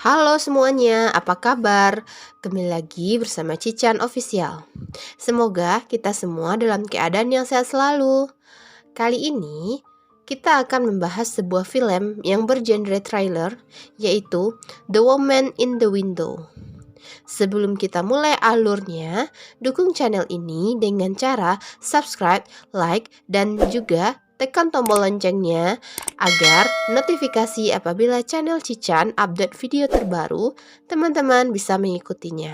Halo semuanya, apa kabar? Kembali lagi bersama Cican Official. Semoga kita semua dalam keadaan yang sehat selalu. Kali ini kita akan membahas sebuah film yang bergenre trailer, yaitu The Woman in the Window. Sebelum kita mulai alurnya, dukung channel ini dengan cara subscribe, like, dan juga tekan tombol loncengnya agar notifikasi apabila channel Cican update video terbaru, teman-teman bisa mengikutinya.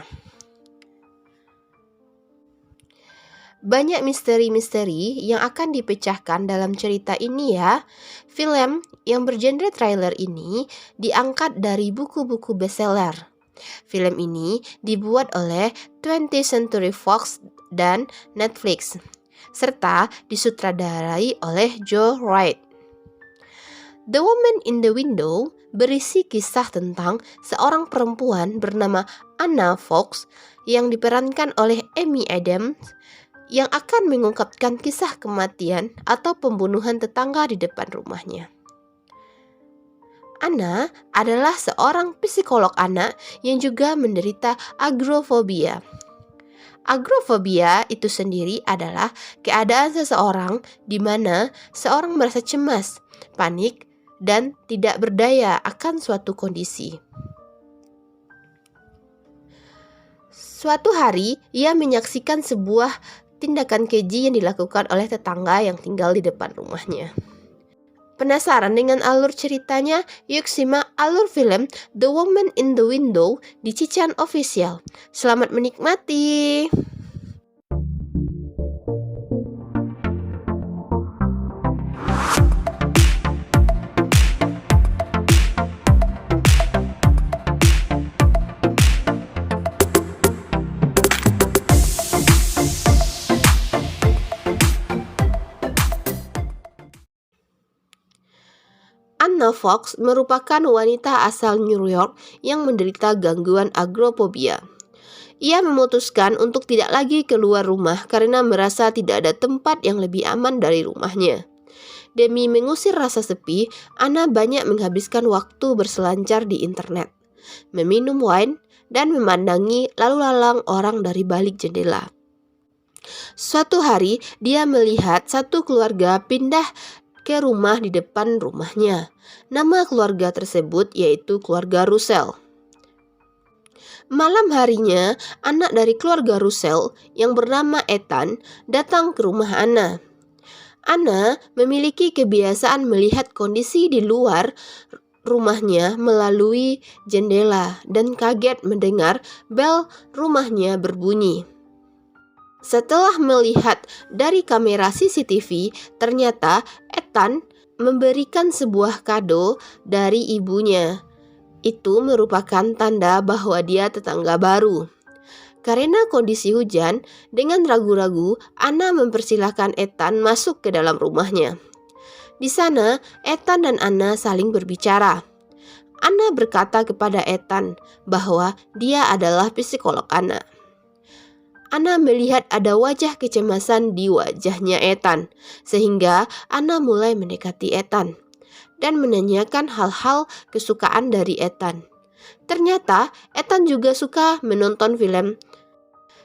Banyak misteri-misteri yang akan dipecahkan dalam cerita ini ya. Film yang bergenre trailer ini diangkat dari buku-buku bestseller. Film ini dibuat oleh 20th Century Fox dan Netflix, serta disutradarai oleh Joe Wright. The Woman in the Window berisi kisah tentang seorang perempuan bernama Anna Fox yang diperankan oleh Amy Adams yang akan mengungkapkan kisah kematian atau pembunuhan tetangga di depan rumahnya. Anna adalah seorang psikolog anak yang juga menderita agorafobia. Agorafobia itu sendiri adalah keadaan seseorang di mana seorang merasa cemas, panik, dan tidak berdaya akan suatu kondisi. Suatu hari, ia menyaksikan sebuah tindakan keji yang dilakukan oleh tetangga yang tinggal di depan rumahnya. Penasaran dengan alur ceritanya? Yuk simak alur film The Woman in the Window di Cican Official. Selamat menikmati. Anna Fox merupakan wanita asal New York yang menderita gangguan agorafobia. Ia memutuskan untuk tidak lagi keluar rumah karena merasa tidak ada tempat yang lebih aman dari rumahnya. Demi mengusir rasa sepi, Anna banyak menghabiskan waktu berselancar di internet, meminum wine, dan memandangi lalu lalang orang dari balik jendela. Suatu hari, dia melihat satu keluarga pindah ke rumah di depan rumahnya. Nama keluarga tersebut yaitu keluarga Russell. Malam harinya, anak dari keluarga Russell yang bernama Ethan datang ke rumah Anna. Anna memiliki kebiasaan melihat kondisi di luar rumahnya melalui jendela dan kaget mendengar bel rumahnya berbunyi. Setelah melihat dari kamera CCTV, ternyata Ethan memberikan sebuah kado dari ibunya. Itu merupakan tanda bahwa dia tetangga baru. Karena kondisi hujan, dengan ragu-ragu, Anna mempersilahkan Ethan masuk ke dalam rumahnya. Di sana, Ethan dan Anna saling berbicara. Anna berkata kepada Ethan bahwa dia adalah psikolog anak. Anna melihat ada wajah kecemasan di wajahnya Ethan, sehingga Anna mulai mendekati Ethan dan menanyakan hal-hal kesukaan dari Ethan. Ternyata Ethan juga suka menonton film.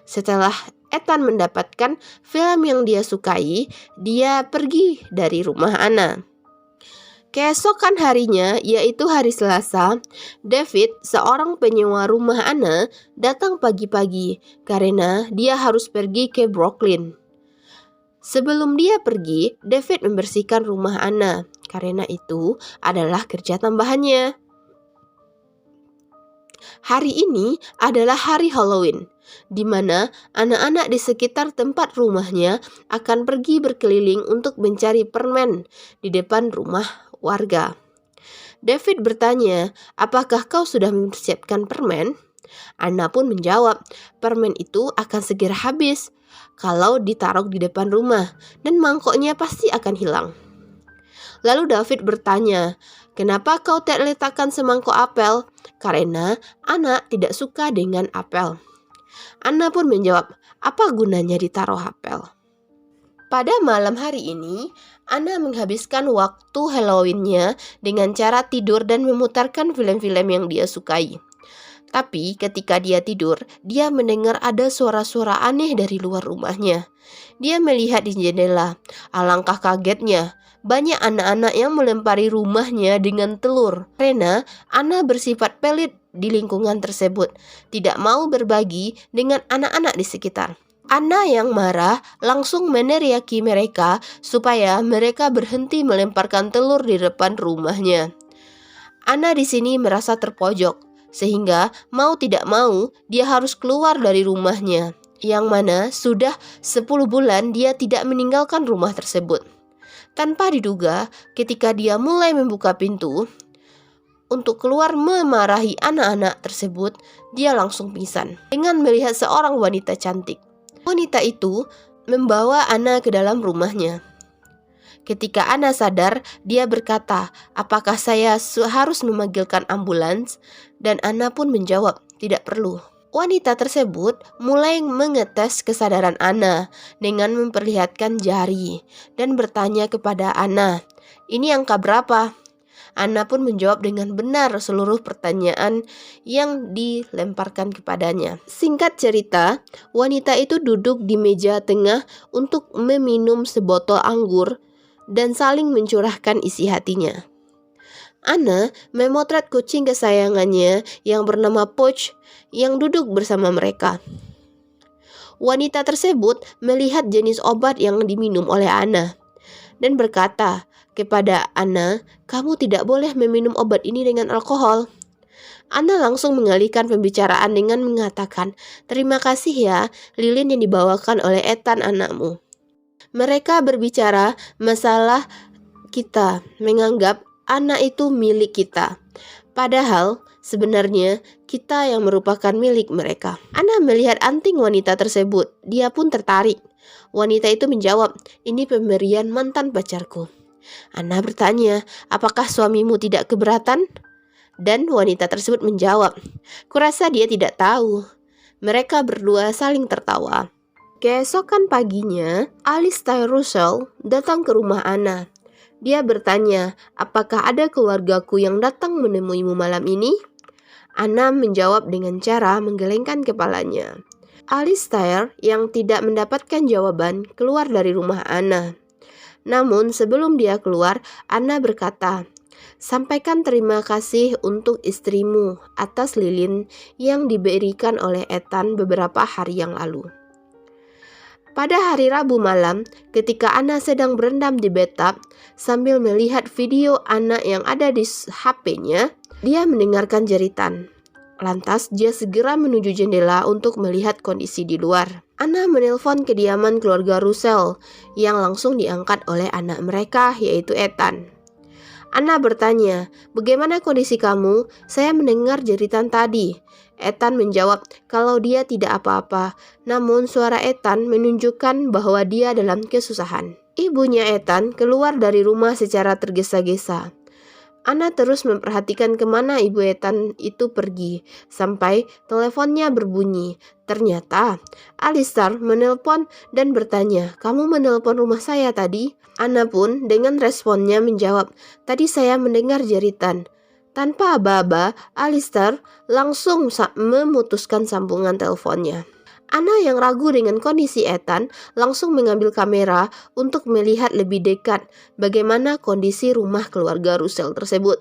Setelah Ethan mendapatkan film yang dia sukai, dia pergi dari rumah Anna. Keesokan harinya, yaitu hari Selasa, David, seorang penyewa rumah Anna, datang pagi-pagi karena dia harus pergi ke Brooklyn. Sebelum dia pergi, David membersihkan rumah Anna karena itu adalah kerja tambahannya. Hari ini adalah hari Halloween, di mana anak-anak di sekitar tempat rumahnya akan pergi berkeliling untuk mencari permen di depan rumah warga. David bertanya, "Apakah kau sudah mempersiapkan permen?" Anna pun menjawab, "Permen itu akan segera habis kalau ditaruh di depan rumah dan mangkoknya pasti akan hilang." Lalu David bertanya, "Kenapa kau tidak letakkan semangkuk apel?" Karena Anna tidak suka dengan apel. Anna pun menjawab, "Apa gunanya ditaruh apel?" Pada malam hari ini, Anna menghabiskan waktu Halloween-nya dengan cara tidur dan memutarkan film-film yang dia sukai. Tapi ketika dia tidur, dia mendengar ada suara-suara aneh dari luar rumahnya. Dia melihat di jendela. Alangkah kagetnya, banyak anak-anak yang melempari rumahnya dengan telur. Karena Anna bersifat pelit di lingkungan tersebut, tidak mau berbagi dengan anak-anak di sekitar. Anna yang marah langsung meneriaki mereka supaya mereka berhenti melemparkan telur di depan rumahnya. Anna di sini merasa terpojok, sehingga mau tidak mau dia harus keluar dari rumahnya, yang mana sudah 10 bulan dia tidak meninggalkan rumah tersebut. Tanpa diduga, ketika dia mulai membuka pintu untuk keluar memarahi anak-anak tersebut, dia langsung pingsan dengan melihat seorang wanita cantik. Wanita itu membawa Anna ke dalam rumahnya. Ketika Anna sadar, dia berkata, "Apakah saya harus memanggilkan ambulans?" Dan Anna pun menjawab, "Tidak perlu." Wanita tersebut mulai mengetes kesadaran Anna dengan memperlihatkan jari dan bertanya kepada Anna, "Ini angka berapa?" Anna pun menjawab dengan benar seluruh pertanyaan yang dilemparkan kepadanya. Singkat cerita, wanita itu duduk di meja tengah untuk meminum sebotol anggur dan saling mencurahkan isi hatinya. Anna memotret kucing kesayangannya yang bernama Poch yang duduk bersama mereka. Wanita tersebut melihat jenis obat yang diminum oleh Anna dan berkata kepada Anna, "Kamu tidak boleh meminum obat ini dengan alkohol." Anna langsung mengalihkan pembicaraan dengan mengatakan, "Terima kasih ya, lilin yang dibawakan oleh Ethan anakmu." Mereka berbicara masalah kita menganggap anak itu milik kita. Padahal sebenarnya kita yang merupakan milik mereka. Anna melihat anting wanita tersebut. Dia pun tertarik. Wanita itu menjawab, "Ini pemberian mantan pacarku." Anna bertanya, "Apakah suamimu tidak keberatan?" Dan wanita tersebut menjawab, "Kurasa dia tidak tahu." Mereka berdua saling tertawa. Keesokan paginya, Alistair Russell datang ke rumah Anna. Dia bertanya, "Apakah ada keluargaku yang datang menemuimu malam ini?" Anna menjawab dengan cara menggelengkan kepalanya. Alistair yang tidak mendapatkan jawaban keluar dari rumah Anna. Namun sebelum dia keluar, Anna berkata, "Sampaikan terima kasih untuk istrimu atas lilin yang diberikan oleh Ethan beberapa hari yang lalu." Pada hari Rabu malam, ketika Anna sedang berendam di bathtub sambil melihat video anak yang ada di HP-nya, dia mendengarkan jeritan. Lantas dia segera menuju jendela untuk melihat kondisi di luar. Anna menelpon kediaman keluarga Russell yang langsung diangkat oleh anak mereka, yaitu Ethan. Anna bertanya, "Bagaimana kondisi kamu? Saya mendengar jeritan tadi." Ethan menjawab kalau dia tidak apa-apa, namun suara Ethan menunjukkan bahwa dia dalam kesusahan. Ibunya Ethan keluar dari rumah secara tergesa-gesa. Anna terus memperhatikan kemana ibu Ethan itu pergi, sampai teleponnya berbunyi. Ternyata Alistair menelpon dan bertanya, "Kamu menelpon rumah saya tadi?" Anna pun dengan responnya menjawab, "Tadi saya mendengar jeritan." Tanpa aba-aba, Alistair langsung memutuskan sambungan teleponnya. Anna yang ragu dengan kondisi Ethan langsung mengambil kamera untuk melihat lebih dekat bagaimana kondisi rumah keluarga Russell tersebut.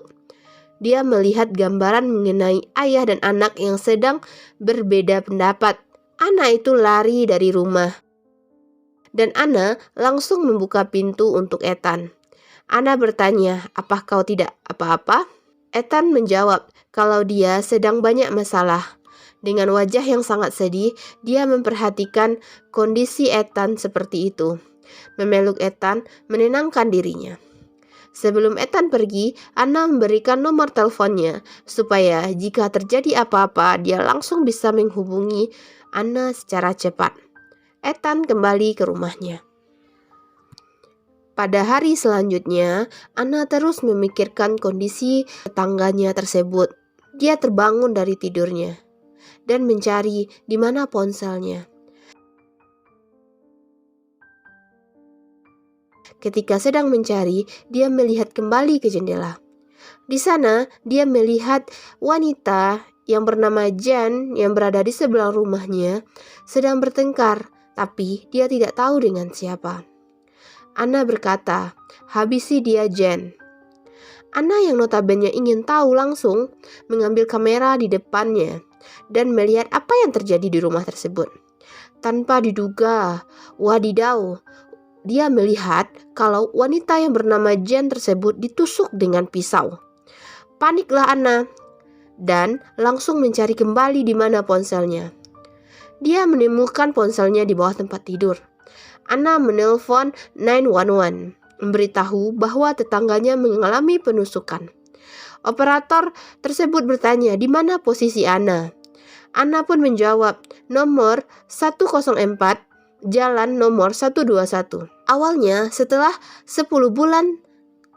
Dia melihat gambaran mengenai ayah dan anak yang sedang berbeda pendapat. Anna itu lari dari rumah dan Anna langsung membuka pintu untuk Ethan. Anna bertanya, "Apa kau tidak apa-apa?" Ethan menjawab kalau dia sedang banyak masalah. Dengan wajah yang sangat sedih, dia memperhatikan kondisi Ethan seperti itu. Memeluk Ethan menenangkan dirinya. Sebelum Ethan pergi, Anna memberikan nomor teleponnya supaya jika terjadi apa-apa, dia langsung bisa menghubungi Anna secara cepat. Ethan kembali ke rumahnya. Pada hari selanjutnya, Anna terus memikirkan kondisi tetangganya tersebut. Dia terbangun dari tidurnya dan mencari di mana ponselnya. Ketika sedang mencari, dia melihat kembali ke jendela. Di sana, dia melihat wanita yang bernama Jen yang berada di sebelah rumahnya sedang bertengkar, tapi dia tidak tahu dengan siapa. Anna berkata, "Habisi dia, Jen." Anna yang notabene ingin tahu langsung mengambil kamera di depannya dan melihat apa yang terjadi di rumah tersebut. Tanpa diduga, wadidaw, dia melihat kalau wanita yang bernama Jen tersebut ditusuk dengan pisau. Paniklah Anna dan langsung mencari kembali di mana ponselnya. Dia menemukan ponselnya di bawah tempat tidur. Anna menelpon 911, memberitahu bahwa tetangganya mengalami penusukan. Operator tersebut bertanya di mana posisi Anna. Anna pun menjawab, nomor 104, jalan nomor 121. Awalnya setelah 10 bulan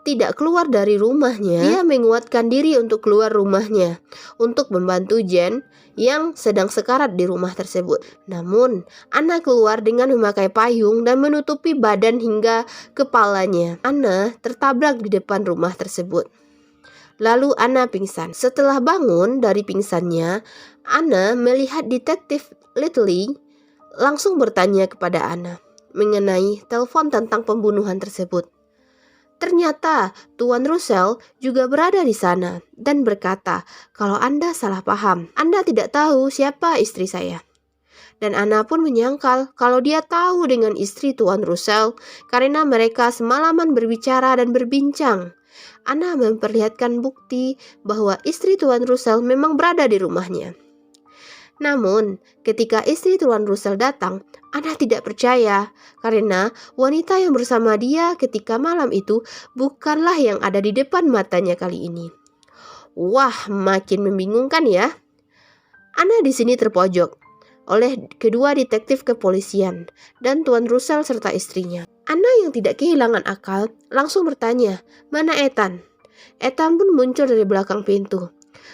tidak keluar dari rumahnya, dia menguatkan diri untuk keluar rumahnya untuk membantu Jen yang sedang sekarat di rumah tersebut. Namun, Anna keluar dengan memakai payung dan menutupi badan hingga kepalanya. Anna tertabrak di depan rumah tersebut. Lalu Anna pingsan. Setelah bangun dari pingsannya, Anna melihat detektif Littley langsung bertanya kepada Anna mengenai telepon tentang pembunuhan tersebut. Ternyata Tuan Russell juga berada di sana dan berkata kalau Anda salah paham. Anda tidak tahu siapa istri saya. Dan Anna pun menyangkal kalau dia tahu dengan istri Tuan Russell karena mereka semalaman berbicara dan berbincang. Anna memperlihatkan bukti bahwa istri Tuan Russell memang berada di rumahnya. Namun, ketika istri Tuan Russell datang, Anna tidak percaya karena wanita yang bersama dia ketika malam itu bukanlah yang ada di depan matanya kali ini. Wah, makin membingungkan ya. Anna di sini terpojok oleh kedua detektif kepolisian dan Tuan Russell serta istrinya. Anna yang tidak kehilangan akal langsung bertanya, "Mana Ethan?" Ethan pun muncul dari belakang pintu,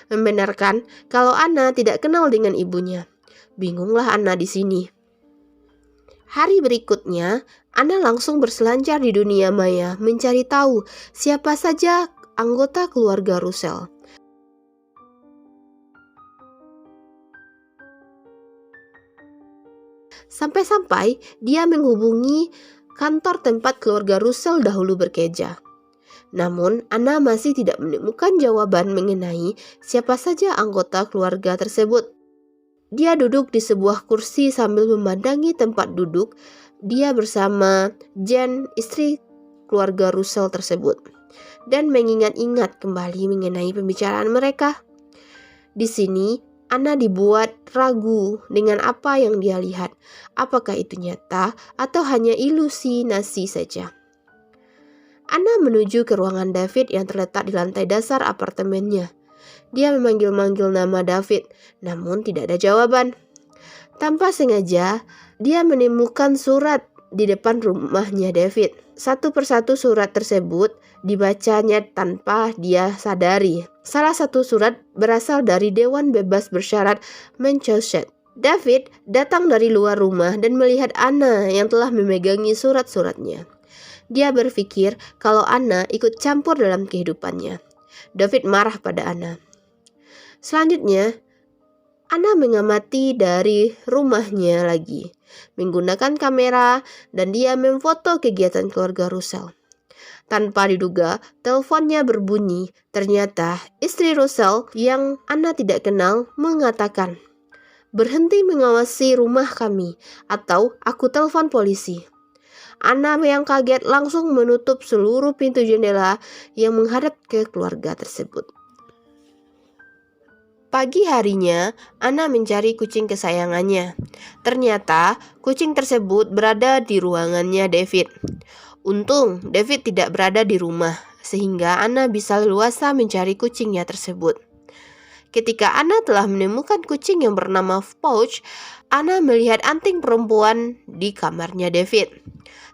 membenarkan kalau Anna tidak kenal dengan ibunya. Bingunglah Anna di sini. Hari berikutnya, Anna langsung berselancar di dunia maya mencari tahu siapa saja anggota keluarga Russell. Sampai-sampai dia menghubungi kantor tempat keluarga Russell dahulu berkeja. Namun, Anna masih tidak menemukan jawaban mengenai siapa saja anggota keluarga tersebut. Dia duduk di sebuah kursi sambil memandangi tempat duduk dia bersama Jen, istri keluarga Russell tersebut, dan mengingat-ingat kembali mengenai pembicaraan mereka. Di sini, Anna dibuat ragu dengan apa yang dia lihat. Apakah itu nyata atau hanya ilusinasi saja? Anna menuju ke ruangan David yang terletak di lantai dasar apartemennya. Dia memanggil-manggil nama David, namun tidak ada jawaban. Tanpa sengaja, dia menemukan surat di depan rumahnya David. Satu persatu surat tersebut dibacanya tanpa dia sadari. Salah satu surat berasal dari Dewan Bebas Bersyarat Manchester. David datang dari luar rumah dan melihat Anna yang telah memegangi surat-suratnya. Dia berpikir kalau Anna ikut campur dalam kehidupannya. David marah pada Anna. Selanjutnya, Anna mengamati dari rumahnya lagi, menggunakan kamera, dan dia memfoto kegiatan keluarga Russell. Tanpa diduga, teleponnya berbunyi. Ternyata istri Russell yang Anna tidak kenal mengatakan, "Berhenti mengawasi rumah kami, atau aku telepon polisi." Anna yang kaget langsung menutup seluruh pintu jendela yang menghadap ke keluarga tersebut. Pagi harinya, Anna mencari kucing kesayangannya. Ternyata, kucing tersebut berada di ruangannya David. Untung, David tidak berada di rumah, sehingga Anna bisa leluasa mencari kucingnya tersebut. Ketika Anna telah menemukan kucing yang bernama Pouch, Anna melihat anting perempuan di kamarnya David.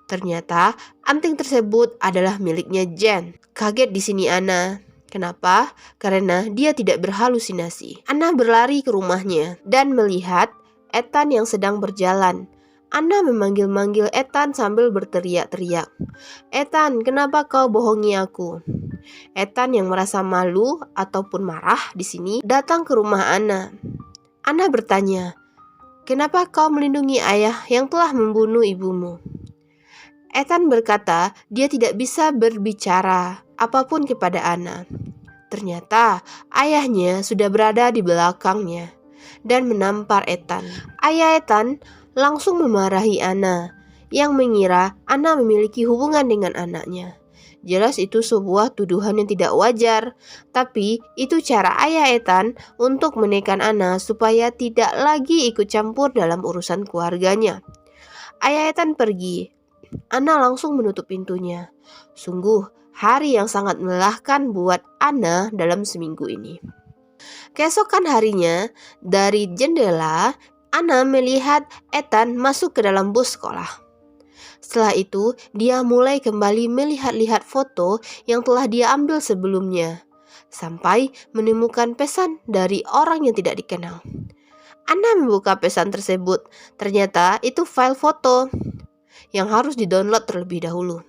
Ternyata anting tersebut adalah miliknya Jen. Kaget di sini Anna. Kenapa? Karena dia tidak berhalusinasi. Anna berlari ke rumahnya dan melihat Ethan yang sedang berjalan. Anna memanggil-manggil Ethan sambil berteriak-teriak. "Ethan, kenapa kau bohongi aku?" Ethan yang merasa malu ataupun marah di sini datang ke rumah Anna. Anna bertanya, "Kenapa kau melindungi ayah yang telah membunuh ibumu?" Ethan berkata dia tidak bisa berbicara apapun kepada Anna. Ternyata ayahnya sudah berada di belakangnya dan menampar Ethan. Ayah Ethan langsung memarahi Anna yang mengira Anna memiliki hubungan dengan anaknya. Jelas itu sebuah tuduhan yang tidak wajar, tapi itu cara ayah Ethan untuk menekan Anna supaya tidak lagi ikut campur dalam urusan keluarganya. Ayah Ethan pergi. Anna langsung menutup pintunya. Sungguh hari yang sangat melelahkan buat Anna dalam seminggu ini. Keesokan harinya, dari jendela, Anna melihat Ethan masuk ke dalam bus sekolah. Setelah itu, dia mulai kembali melihat-lihat foto yang telah dia ambil sebelumnya, sampai menemukan pesan dari orang yang tidak dikenal. Anna membuka pesan tersebut. Ternyata itu file foto yang harus di-download terlebih dahulu.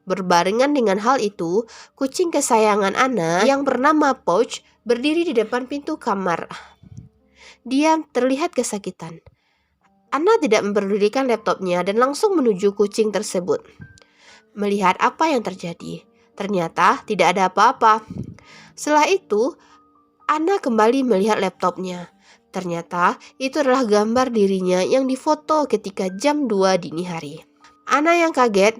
Berbarengan dengan hal itu, kucing kesayangan Anna yang bernama Pouch berdiri di depan pintu kamar. Dia terlihat kesakitan. Anna tidak memperdulikan laptopnya dan langsung menuju kucing tersebut. Melihat apa yang terjadi, ternyata tidak ada apa-apa. Setelah itu, Anna kembali melihat laptopnya. Ternyata itu adalah gambar dirinya yang difoto ketika jam 2 dini hari. Anna yang kaget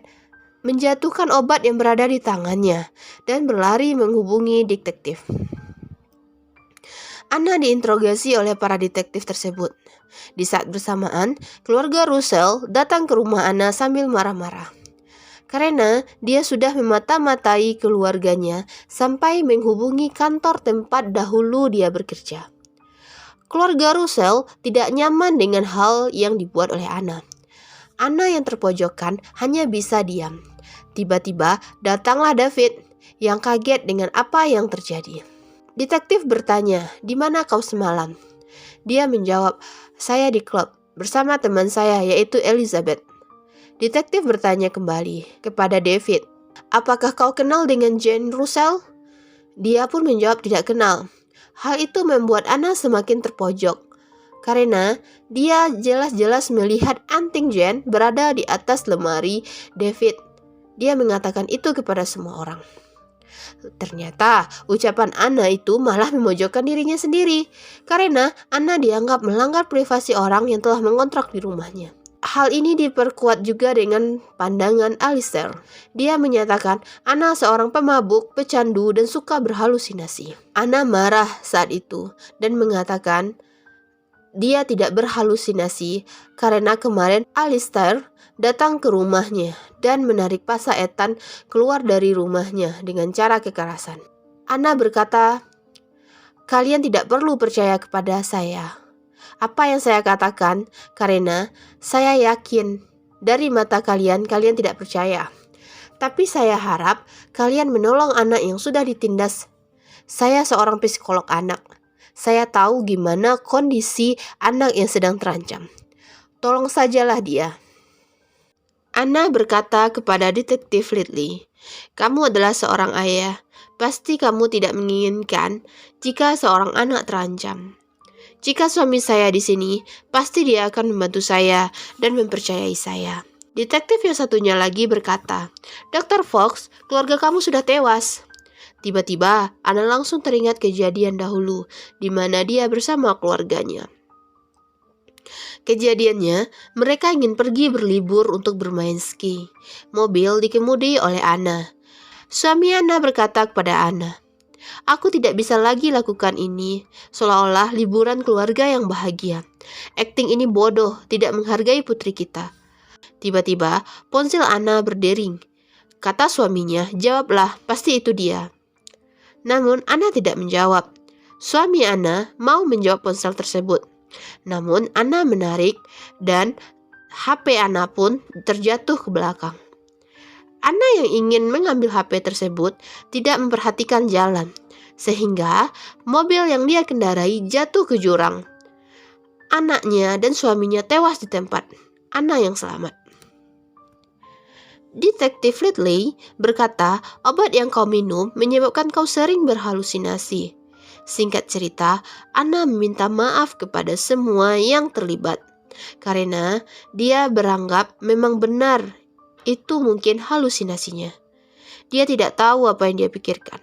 menjatuhkan obat yang berada di tangannya dan berlari menghubungi detektif. Anna diinterogasi oleh para detektif tersebut. Di saat bersamaan, keluarga Russell datang ke rumah Anna sambil marah-marah. Karena dia sudah memata-matai keluarganya sampai menghubungi kantor tempat dahulu dia bekerja. Keluarga Russell tidak nyaman dengan hal yang dibuat oleh Anna. Anna yang terpojokan hanya bisa diam. Tiba-tiba datanglah David yang kaget dengan apa yang terjadi. Detektif bertanya, "Di mana kau semalam?" Dia menjawab, "Saya di klub bersama teman saya yaitu Elizabeth." Detektif bertanya kembali kepada David, "Apakah kau kenal dengan Jane Russell?" Dia pun menjawab tidak kenal. Hal itu membuat Anna semakin terpojok karena dia jelas-jelas melihat anting Jane berada di atas lemari David. Dia mengatakan itu kepada semua orang. Ternyata ucapan Anna itu malah memojokkan dirinya sendiri karena Anna dianggap melanggar privasi orang yang telah mengontrak di rumahnya. Hal ini diperkuat juga dengan pandangan Alistair. Dia menyatakan Anna seorang pemabuk, pecandu, dan suka berhalusinasi. Anna marah saat itu dan mengatakan dia tidak berhalusinasi karena kemarin Alistair datang ke rumahnya dan menarik paksa Ethan keluar dari rumahnya dengan cara kekerasan. Anna berkata, "Kalian tidak perlu percaya kepada saya. Apa yang saya katakan karena saya yakin dari mata kalian tidak percaya. Tapi saya harap kalian menolong anak yang sudah ditindas. Saya seorang psikolog anak. Saya tahu gimana kondisi anak yang sedang terancam. Tolong sajalah dia." Anna berkata kepada detektif Ridley, "Kamu adalah seorang ayah. Pasti kamu tidak menginginkan jika seorang anak terancam. Jika suami saya di sini, pasti dia akan membantu saya dan mempercayai saya." Detektif yang satunya lagi berkata, "Dr. Fox, keluarga kamu sudah tewas." Tiba-tiba, Anna langsung teringat kejadian dahulu, di mana dia bersama keluarganya. Kejadiannya, mereka ingin pergi berlibur untuk bermain ski. Mobil dikemudi oleh Anna. Suami Anna berkata kepada Anna, "Aku tidak bisa lagi lakukan ini, seolah-olah liburan keluarga yang bahagia. Akting ini bodoh, tidak menghargai putri kita." Tiba-tiba, ponsel Anna berdering. Kata suaminya, "Jawablah, pasti itu dia." Namun, Anna tidak menjawab. Suami Anna mau menjawab ponsel tersebut. Namun Anna menarik dan HP Anna pun terjatuh ke belakang. Anna yang ingin mengambil HP tersebut tidak memperhatikan jalan, sehingga mobil yang dia kendarai jatuh ke jurang. Anaknya dan suaminya tewas di tempat. Anna yang selamat. Detektif Ridley berkata, obat yang kau minum menyebabkan kau sering berhalusinasi. Singkat cerita, Anna meminta maaf kepada semua yang terlibat, karena dia beranggap memang benar itu mungkin halusinasinya. Dia tidak tahu apa yang dia pikirkan.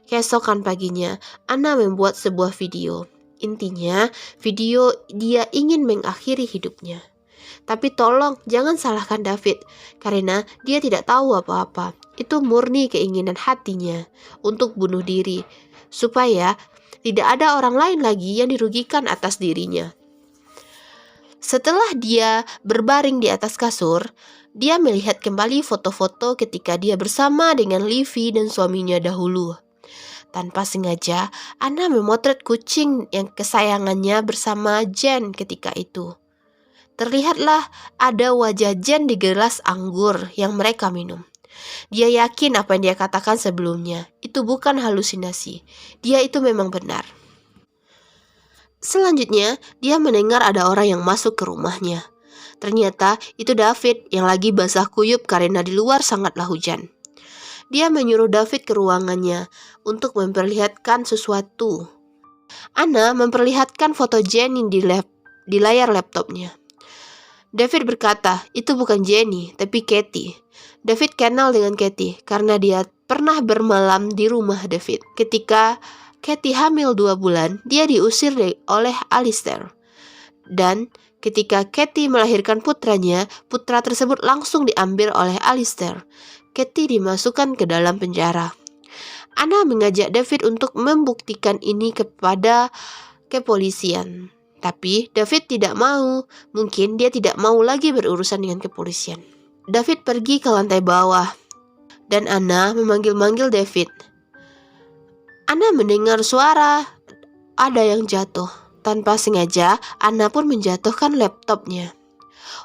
Keesokan paginya, Anna membuat sebuah video. Intinya, video dia ingin mengakhiri hidupnya. Tapi tolong jangan salahkan David, karena dia tidak tahu apa-apa. Itu murni keinginan hatinya untuk bunuh diri, supaya tidak ada orang lain lagi yang dirugikan atas dirinya. Setelah dia berbaring di atas kasur, dia melihat kembali foto-foto ketika dia bersama dengan Livy dan suaminya dahulu. Tanpa sengaja, Anna memotret kucing yang kesayangannya bersama Jen ketika itu. Terlihatlah ada wajah Jen di gelas anggur yang mereka minum. Dia yakin apa yang dia katakan sebelumnya itu bukan halusinasi. Dia itu memang benar. Selanjutnya, dia mendengar ada orang yang masuk ke rumahnya. Ternyata itu David yang lagi basah kuyup karena di luar sangatlah hujan. Dia menyuruh David ke ruangannya untuk memperlihatkan sesuatu. Anna memperlihatkan foto Jenny di layar laptopnya. David berkata, itu bukan Jenny, tapi Katie. David kenal dengan Katie karena dia pernah bermalam di rumah David. Ketika Katie hamil 2 bulan, dia diusir oleh Alistair. Dan ketika Katie melahirkan putranya, putra tersebut langsung diambil oleh Alistair. Katie dimasukkan ke dalam penjara. Anna mengajak David untuk membuktikan ini kepada kepolisian. Tapi David tidak mau. Mungkin dia tidak mau lagi berurusan dengan kepolisian. David pergi ke lantai bawah dan Anna memanggil-manggil David. Anna mendengar suara ada yang jatuh. Tanpa sengaja, Anna pun menjatuhkan laptopnya.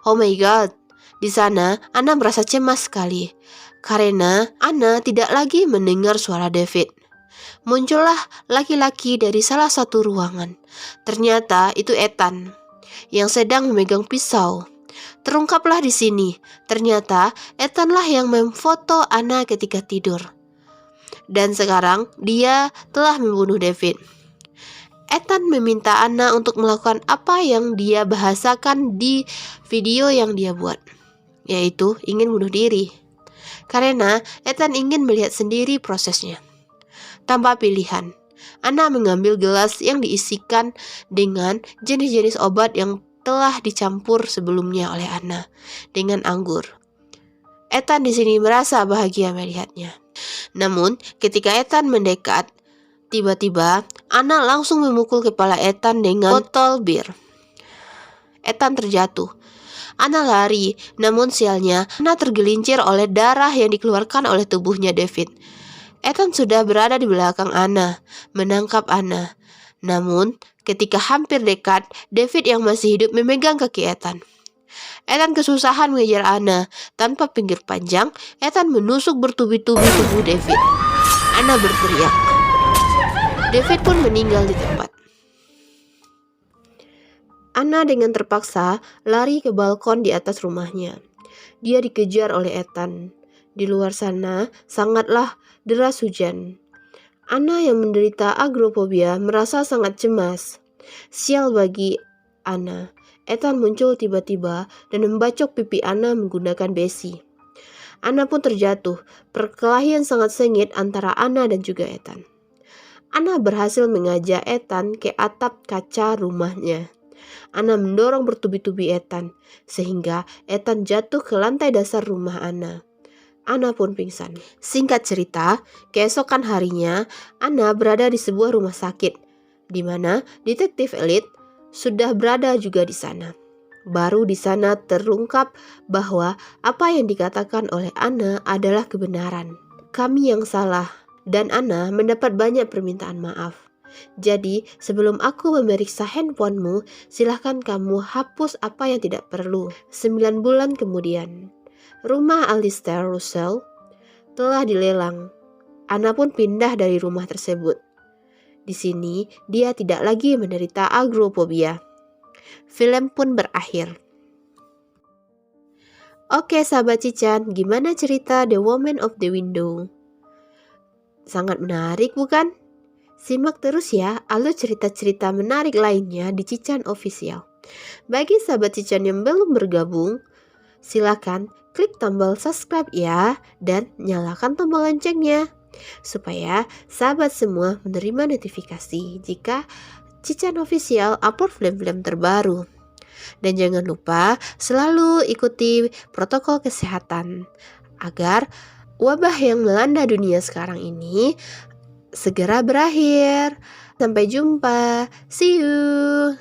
Oh my god, di sana Anna merasa cemas sekali karena Anna tidak lagi mendengar suara David. Muncullah laki-laki dari salah satu ruangan. Ternyata itu Ethan yang sedang memegang pisau. Terungkaplah di sini, ternyata Ethanlah yang memfoto Anna ketika tidur. Dan sekarang dia telah membunuh David. Ethan meminta Anna untuk melakukan apa yang dia bahasakan di video yang dia buat, yaitu ingin bunuh diri. Karena Ethan ingin melihat sendiri prosesnya. Tanpa pilihan, Anna mengambil gelas yang diisikan dengan jenis-jenis obat yang telah dicampur sebelumnya oleh Anna dengan anggur. Ethan di sini merasa bahagia melihatnya. Namun, ketika Ethan mendekat, tiba-tiba Anna langsung memukul kepala Ethan dengan botol bir. Ethan terjatuh. Anna lari, namun sialnya Anna tergelincir oleh darah yang dikeluarkan oleh tubuhnya David. Ethan sudah berada di belakang Anna, menangkap Anna. Namun, ketika hampir dekat, David yang masih hidup memegang kaki Ethan. Ethan kesusahan mengejar Anna. Tanpa pinggir panjang, Ethan menusuk bertubi-tubi tubuh David. Anna berteriak. David pun meninggal di tempat. Anna dengan terpaksa lari ke balkon di atas rumahnya. Dia dikejar oleh Ethan. Di luar sana sangatlah deras hujan. Anna yang menderita agoraphobia merasa sangat cemas. Sial bagi Anna. Ethan muncul tiba-tiba dan membacok pipi Anna menggunakan besi. Anna pun terjatuh. Perkelahian sangat sengit antara Anna dan juga Ethan. Anna berhasil mengajak Ethan ke atap kaca rumahnya. Anna mendorong bertubi-tubi Ethan, sehingga Ethan jatuh ke lantai dasar rumah Anna. Anna pun pingsan. Singkat cerita, keesokan harinya, Anna berada di sebuah rumah sakit, di mana detektif elit sudah berada juga di sana. Baru di sana terungkap bahwa apa yang dikatakan oleh Anna adalah kebenaran. Kami yang salah, dan Anna mendapat banyak permintaan maaf. Jadi, sebelum aku memeriksa handphonemu, silahkan kamu hapus apa yang tidak perlu. 9 bulan kemudian, rumah Alistair Russell telah dilelang. Anna pun pindah dari rumah tersebut. Di sini, dia tidak lagi menderita agoraphobia. Film pun berakhir. Oke sahabat Cican, gimana cerita The Woman of the Window? Sangat menarik bukan? Simak terus ya alur cerita-cerita menarik lainnya di Cican Official. Bagi sahabat Cican yang belum bergabung, silakan klik tombol subscribe ya dan nyalakan tombol loncengnya supaya sahabat semua menerima notifikasi jika Cican Official upload film-film terbaru. Dan jangan lupa selalu ikuti protokol kesehatan agar wabah yang melanda dunia sekarang ini segera berakhir. Sampai jumpa. See you.